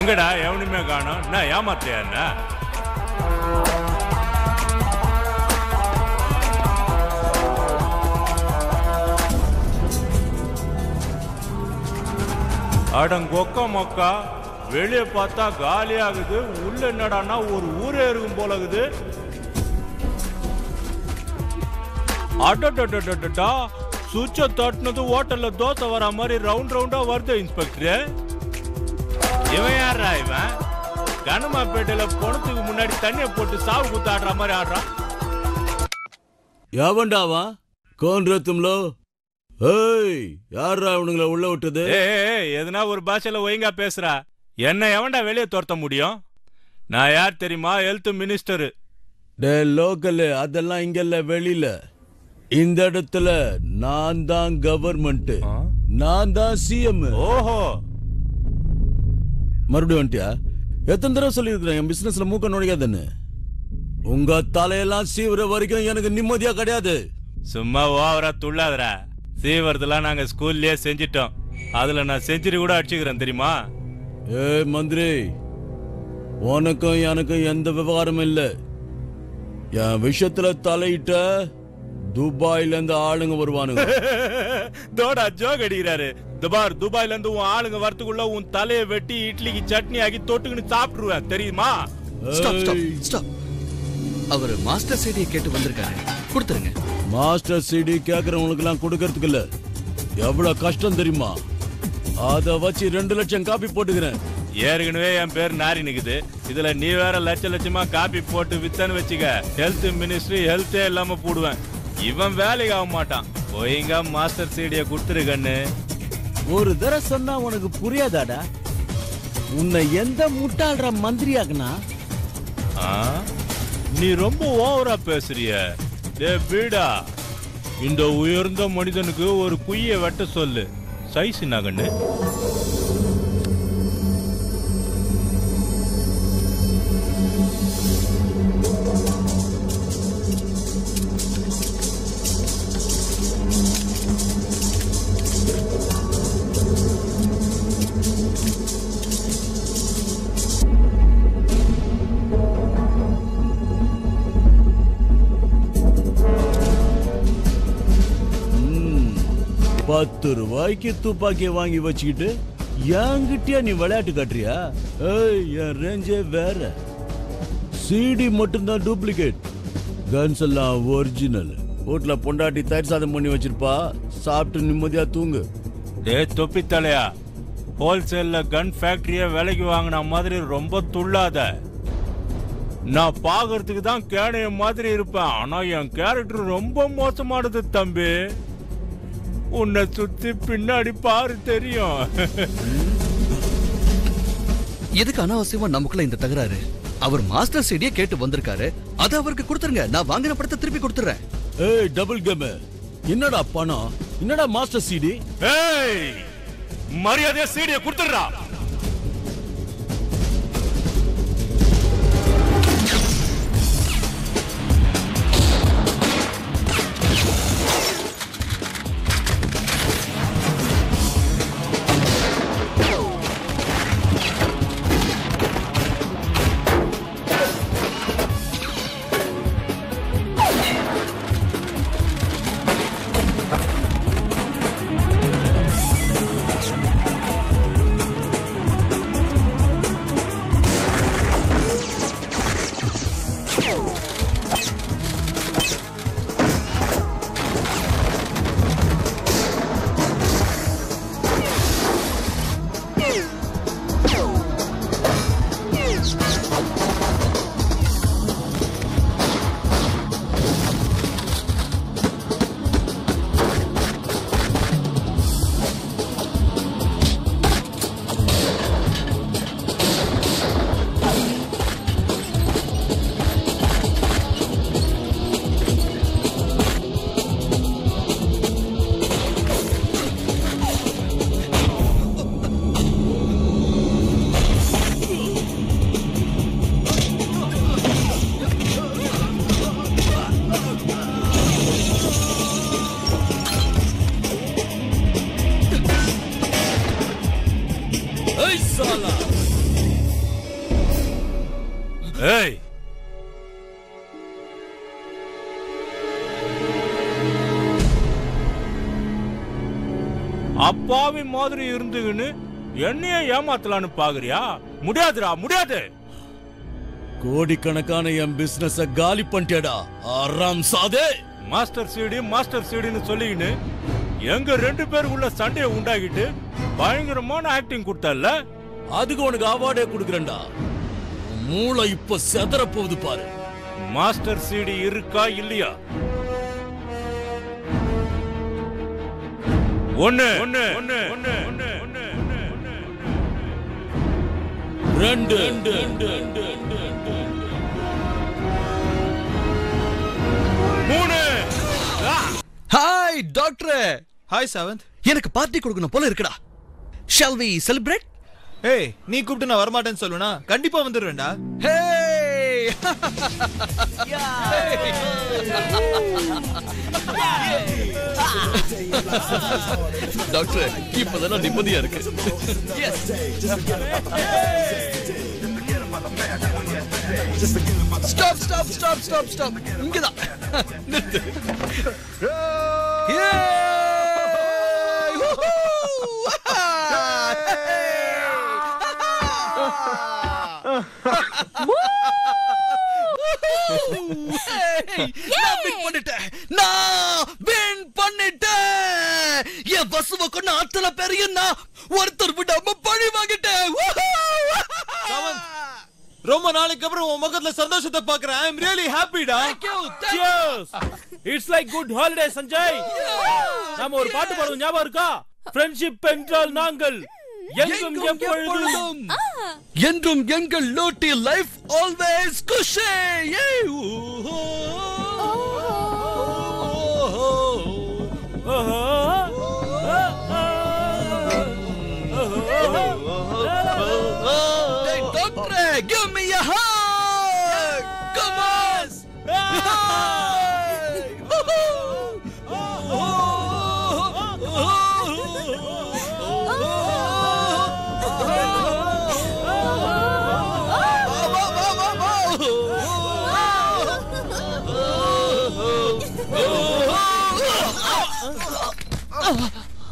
எங்கடா எவனுமே காணோம். நான் ஏமாத்தியா என்ன? அடங்கொக்க மொக்கா, வெளியே பார்த்தா காலி ஆகுது, உள்ள என்னடான்னா ஒரு ஊரே இருக்கும் போல இருக்குது. அடடா, சுவிட்ச தட்டினது ஹோட்டல்ல தோசை வர மாதிரி ரவுண்ட் ரவுண்டா வருது இன்ஸ்பெக்டர். இவன் யாரா இவன்? கனமாப்பேட்டையில போனதுக்கு முன்னாடி தண்ணியை போட்டு சாவு குத்து ஆடுற மாதிரி ஆடுறான். யாவண்டாவா கோன்ரத்தும்லோ? ஏய், யாரா அவனுங்களை உள்ள விட்டது? எதுனா ஒரு பாஷையில ஒழுங்கா பேசுறா. என்ன எவன்டா வெளியே துரத்த முடியும்? நான் யார் தெரியுமா? Health minister. டே லோக்கல், அதெல்லாம் இங்கல்ல, வெளியில. இந்த இடத்துல நான் தான் கவர்மெண்ட், நான் தான் சிஎம். ஓஹோ, மறுபடியும் வந்துட்டியா? எத்தனை தடவை சொல்லியிருக்கிறேன் என் பிசினஸ்ல மூக்க நுழையாதுன்னு. உங்க தலையெல்லாம் சீவுற வரைக்கும் எனக்கு நிம்மதியா கிடையாது. சும்மா ஓவரா துள்ளாதரா. சீவரதெல்லாம் நாங்க ஸ்கூல்லயே செஞ்சிட்டோம். அதுல நான் செஞ்சுரி கூட அடிச்சுக்கிறேன் தெரியுமா? ஏ மந்திரி, உனக்கும் எனக்கும் எந்த விவகாரமும் இல்ல. என் விஷயத்துல தலையிட்ட துபாயில இருந்து ஆளுங்க வருவானுங்க. தோடா ஜோக் அடிக்கிறாரு. துபாயில இருந்து உன் ஆளுங்க வரத்துக்குள்ள உன் தலையை வெட்டி இட்லிக்கு சட்னி ஆக்கி தொட்டுக்குன்னு சாப்பிட்டுருவேன் தெரியுமா? அவர் மாஸ்டர் சிடியை கேட்டு வந்திருக்காரு, கொடுத்துருங்க. மாஸ்டர் சிடி கேக்குறவங்களுக்கு எல்லாம் கொடுக்கறதுக்கு இல்ல. எவ்வளவு கஷ்டம் தெரியுமா? அத வச்சு 2 லட்சம் காப்பி போட்டுக்கிறேன். ஏற்கனவே என் பேர் நாரி நிக்குது. இதுல நீ வேற லட்சமா காப்பி போட்டு வித்தன்னு வச்சுக்க, ஹெல்த் மினிஸ்ட்ரி ஹெல்த்தே இல்லாம போடுவேன். இவன் வேலைக்கு ஆக மாட்டான். ஒழுங்கா மாஸ்டர் சிடிய கொடுத்துருக்கன்னு. ஒரு தடவை சொன்னா உனக்கு புரியாதாடா? உன்னை எந்த முட்டாள்ற மந்திரியாக்குனா? நீ ரொம்ப ஓவரா பேசுறிய. பீடா, இந்த உயர்ந்த மனிதனுக்கு ஒரு குய்ய வெட்ட சொல்லு. சைஸ் நகன்னு. ₹10 துப்பாக்கிய வாங்கி வச்சுக்கிட்டு என்கிட்டயா நீ விளையாட்டு காட்டுறியா? என் ரேஞ்சே வேற. சிடி மட்டும்தான் டூப்ளிகேட், கன்ஸ் எல்லாம் ஒரிஜினல். வீட்டுல பொண்டாட்டி தயிர் சாதம் பண்ணி வச்சிருப்பா, சாப்பிட்டு நிம்மதியா தூங்கு. தொப்பி தலையா, ஹோல்சேல்ல கன் ஃபேக்டரிய விலைக்கு வாங்கின மாதிரி ரொம்ப துள்ளாத. நான் பாக்குறதுக்கு தான் கேனைய மாதிரி இருப்பேன், ஆனா என் கேரக்டர் ரொம்ப மோசமானது தம்பி. உன்னை சுத்தி பின்னாடி பாரு, தெரியும். எதுக்கு அனாவசியமா நமக்குள்ள இந்த தகராறு? அவர் மாஸ்டர் சிடியை கேட்டு வந்திருக்காரு, அதை அவருக்கு கொடுத்துருங்க. நான் வாங்கின படத்தை திருப்பி கொடுத்துறேன். ஏய் டபுள் கேம், என்னடா பணம், என்னடா மாஸ்டர் சிடி? ஏய், மரியாதையா சிடியை கொடுத்துடுறா. ஏய், அப்பாவி மாதிரி இருந்துன்னு என்னைய ஏமாத்தலான்னு பாக்குறியா? முடியாதுடா, முடியாது. கோடிக்கணக்கான என் பிசினஸ் காலி பண்ணிட்டேடா ஆராம் சாதே. மாஸ்டர் சீடின்னு சொல்லிக்கின்னு எங்க 2 பேருக்குள்ள சண்டையை உண்டாக்கிட்டு பயங்கரமான ஆக்டிங் கொடுத்தல்ல, அதுக்கு உனக்கு அவார்டே கொடுக்குறேன்டா. மூளை இப்ப செதற போகுது பாரு. மாஸ்டர் சீடி இருக்கா இல்லையா? ஒன்னு ஒன்னு ஒன்னு ஒன்னு ஒன்னு ரெண்டு. மூணு. Hi doctor. ஹாய் செவந்த். எனக்கு பார்ட்டி கொடுக்கணும் போல இருக்குடா. Shall we celebrate? ஏய், நீ கூப்பிட்டு நான் வரமாட்டேன்னு சொல்லுனா கண்டிப்பா வந்துடுவேன்டா. ஹே டாக்டர், இப்பதான் நிம்மதியா இருக்கு. Stop stop stop stop stop. இங்கதான் நிறுத்து. என் பசுவை கொண்டு அத்தனை பேரையும் நான் ஒருத்தர் விடாம பழி வாங்கிட்டேன். ரொம்ப நாளைக்கு அப்புறம் உன் முகத்துல சந்தோஷத்தை பாக்குறேன். ஐ அம் ரியலி ஹாப்பிடா. Cheers. It's like good holiday, Sanjay. நாம ஒரு பாட்டு பாடுவோம், ஞாபகம் இருக்கா? ஃப்ரெண்ட்ஷிப் என்றால் நாங்கள் எங்கும் எப்பொழுதும் என்றும் எங்கள் லோட்டி லைஃப் ஆல்வேஸ் குஷே. Doctor, give me a hug. Come on.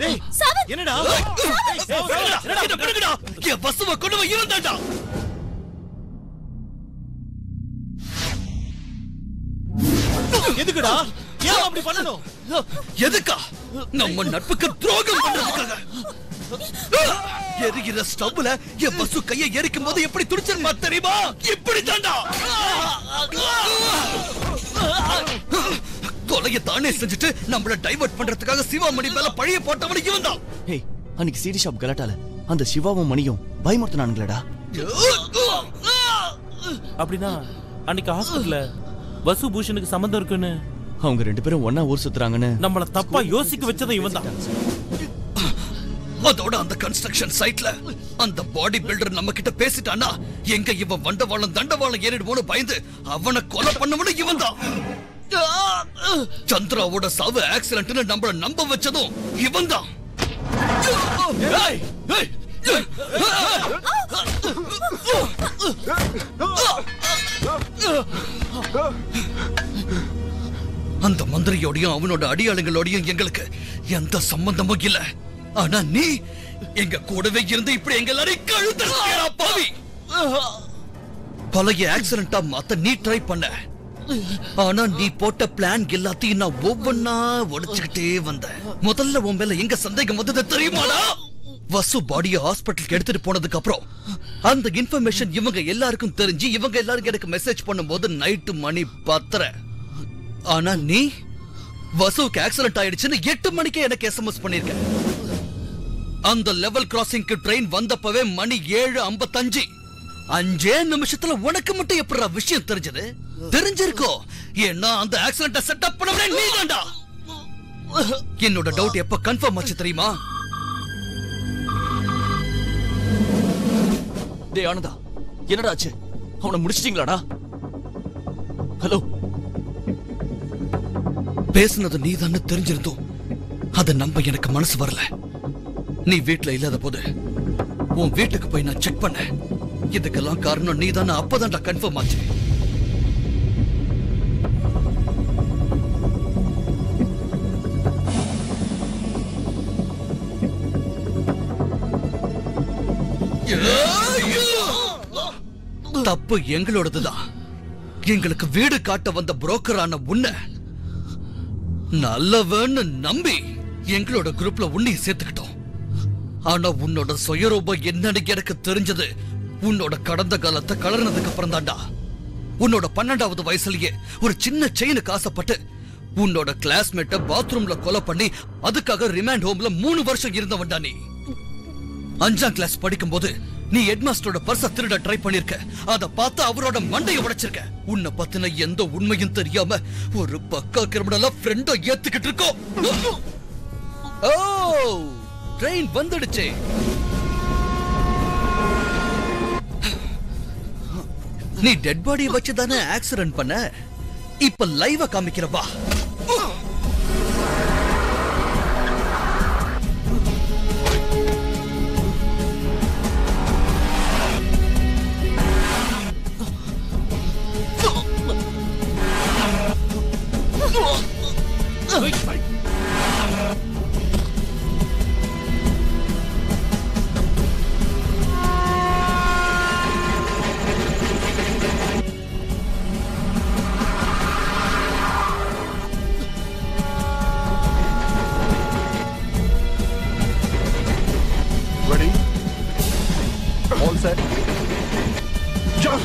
டேய், என்னடா? என்னடா? என் பசுவை கொண்டு போய் இவன்தான்டா. எதுக்குடா? ஏன் அப்படி பண்ணணும்? எதுக்கா? நம்ம நட்புக்கு துரோகம் பண்றதுக்காக. எரிகிற ஸ்டவ்ல என் பசு கையை எரிக்கும் போது எப்படி துடிச்சிருமா தெரியுமா? இப்படி தாண்டா. கொலையை தானே செஞ்சுட்டு நம்மள டைவர்ட் பண்றதுக்காக சிவாமணி மேல பழிய போட்டவன் இவன் தான். ஹே, அன்னைக்கு சிடி ஷாப் கலாட்டால அந்த சிவாவும் மணியும் பயமுறுத்தினானுங்களடா. அப்படின்னா அன்னைக்கு ஹாஸ்பிடல்ல வசு பூஷனுக்கு சம்பந்தம் இருக்குன்னு அவங்க 2 பேரும் ஒண்ணா ஊர் சுத்துறாங்கன்னு நம்மள தப்பா யோசிக்க வச்சதும் இவன் தான். அதோட அந்த கன்ஸ்ட்ரக்ஷன் சைட்ல அந்த பாடி பில்டர் நம்ம கிட்ட பேசிட்டானா எங்க இவன் வண்டவாளம் தண்டவாளம் ஏறிடுவோன்னு பயந்து அவனை கொலை பண்ணவனும் இவன் தான். சந்திராவோட சாவு ஆக்சிடென்ட்னு நம்மள நம்ப வச்சதும் இவன் தான். அந்த மந்திரியோடையும் அவனோட அடியாளுங்களோடையும் எங்களுக்கு எந்த சம்பந்தமும் இல்ல. ஆனா நீ எங்க கூடவே இருந்து இப்படி எங்க எல்லாரையும் கழுத்தா பாவி. பழைய ஆக்சிடென்ட்டா மாத்த நீ ட்ரை பண்ண. ஆனா நீ போட்ட பிளான் எல்லாத்தையும் நான் ஒவ்வொன்னா உடைச்சுக்கிட்டே வந்தேன். முதல்ல உன் மேல எங்க சந்தேகம் வந்தது தெரியுமாடா? வசு பாடிய ஹாஸ்பிட்டலுக்கு எடுத்துட்டு போனதுக்கு அப்புறம் அந்த இன்ஃபர்மேஷன் இவங்க எல்லாருக்கும் தெரிஞ்சு இவங்க எல்லாரும் எனக்கு மெசேஜ் பண்ணும்போது நைட்டு மணி 10:30. ஆனா நீ வசுக்கு ஆக்சிடென்ட் ஆயிடுச்சுன்னு 8 மணிக்கே எனக்கு எஸ்எம்எஸ் பண்ணிருக்க. அந்த லெவல் கிராசிங்க்கு ட்ரெயின் வந்தப்பவே மணி 7:55. 5 நிமிஷத்துல உனக்கு மட்டும் எப்படிடா விஷயம் தெரிஞ்சது? தெரிஞ்சிருக்கோ, ஏன்னா அந்த ஆக்சிடென்ட் செட்டப் பண்ணவனே நீதான்டா. என்னோட டவுட் எப்ப கன்ஃபார்ம் ஆச்சு தெரியுமா? டேய் ஆனந்தா, என்னடா ஆச்சு? அவனை முடிச்சிட்டீங்களாடா? ஹலோ, பேசுனது நீதான்னு தெரிஞ்சிருந்தோம் அத நம்ப எனக்கு மனசு வரல. நீ வீட்டுல இல்லாத போது உன் வீட்டுக்கு போய் நான் செக் பண்ண. இதுக்கெல்லாம் காரணம் நீதானே. அப்பதான்டா கன்ஃபார்ம் ஆச்சு. தப்பு எங்களோடதுதான். எங்களுக்கு வீடு காட்ட வந்த புரோக்கரான உன்னை நல்லவன்னு நம்பி எங்களோட குரூப்ல உன்னையும் சேர்த்துக்கிட்டோம். ஆனா உன்னோட சுயரூபம் என்னன்னு எனக்கு தெரிஞ்சது உன்னோட கடந்த காலத்தை கலர்னதுக்கு அப்புறம் தான்டா. உன்னோட 12வது வயசுலயே ஒரு சின்ன செயினுக்கு ஆசைப்பட்டு உன்னோட கிளாஸ்மேட்ட பாத்ரூம்ல கொலை பண்ணி அதுக்காக ரிமாண்ட் ஹோம்ல 3 வருஷம் இருந்தவன்டா நீ. 5ஆம் கிளாஸ் படிக்கும் போது நீ ஹெட்மாஸ்டரோட பர்ஸ திருட ட்ரை பண்ணிருக்க. அத பார்த்து அவரோட மண்டையை உடைச்சிருக்க. உன்னை பத்தின எந்த உண்மையும் தெரியாம ஒரு பக்கா கிரிமினலா ஃப்ரெண்ட ஏத்துக்கிட்டு இருக்கோம். ஓ, ட்ரெயின் வந்துடுச்சு. நீ டெட் பாடியை வச்சு தானே ஆக்சிடென்ட் பண்ண. இப்ப லைவா காமிக்கிறப்பா. Ready? All set. Jump!